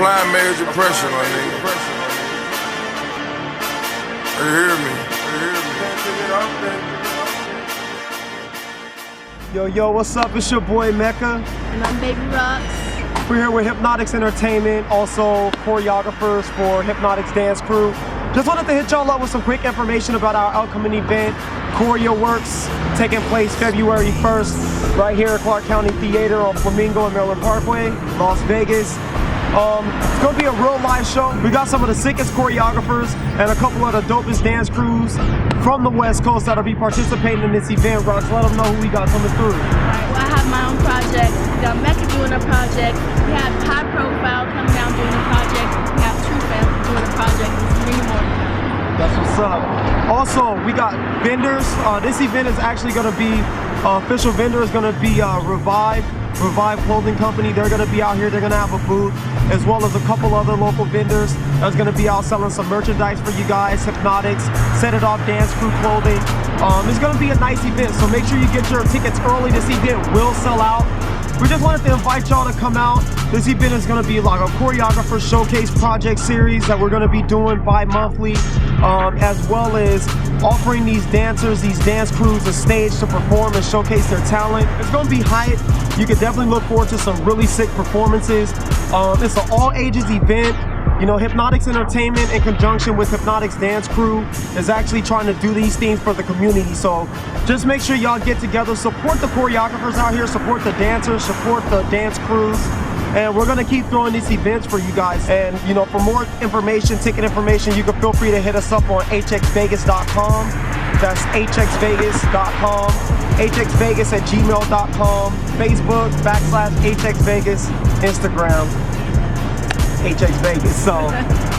applying major pressure, my nigga. You hear me? Yo, what's up? It's your boy Mecca. And I'm Baby Rocks. We're here with Hypnotics Entertainment, also choreographers for Hypnotics Dance Crew. Just wanted to hit y'all up with some quick information about our upcoming event, Choreo Works, taking place February 1st, right here at Clark County Theater on Flamingo and Maryland Parkway, Las Vegas. It's gonna be a real live show. We got some of the sickest choreographers and a couple of the dopest dance crews from the West Coast that'll be participating in this event. Rocks, let them know who we got coming through. Alright, well, I have my own project. We got Mecca doing a project. We have High Profile coming down doing a project. We have True Family doing a project. And many more to come. That's what's up. Also, we got vendors. This event is actually gonna be, official vendor is gonna be Revive Clothing Company. They're gonna be out here, they're gonna have a booth, as well as a couple other local vendors that's gonna be out selling some merchandise for you guys. Hypnotics, Set It Off Dance Crew clothing. It's gonna be a nice event, so make sure you get your tickets early. This event will sell out. We just wanted to invite y'all to come out. This event is gonna be like a choreographer showcase project series that we're gonna be doing bi-monthly, as well as offering these dancers, these dance crews a stage to perform and showcase their talent. It's gonna be hype. You can definitely look forward to some really sick performances. It's an all ages event. You know, Hypnotics Entertainment in conjunction with Hypnotics Dance Crew is actually trying to do these things for the community. So just make sure y'all get together, support the choreographers out here, support the dancers, support the dance crews. And we're gonna keep throwing these events for you guys. And you know, for more information, ticket information, you can feel free to hit us up on hxvegas.com. That's hxvegas.com. hxvegas@gmail.com. Facebook /hxvegas. Instagram hxvegas. So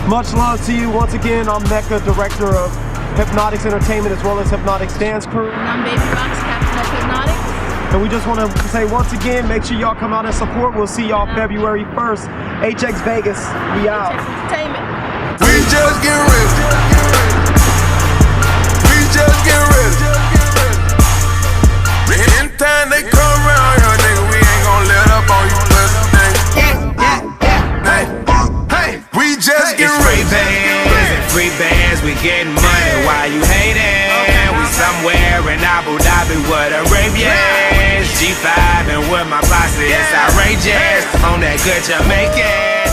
much love to you. Once again, I'm Mecca, director of Hypnotics Entertainment as well as Hypnotics Dance Crew. And I'm Baby Rocks, captain of Hypnotics. And we just want to say once again, make sure y'all come out and support. We'll see y'all February 1st. HX Vegas, we out. HX Entertainment. We just get ready. We just get ready. Anytime they come around here, nigga, we ain't gonna let up on you, pussy, nigga. Hey, we just get ready. Free bands, we getting money while you hating. We somewhere in Abu Dhabi with Arabians. G5 and with my posse, it's outrageous. On that good Jamaican.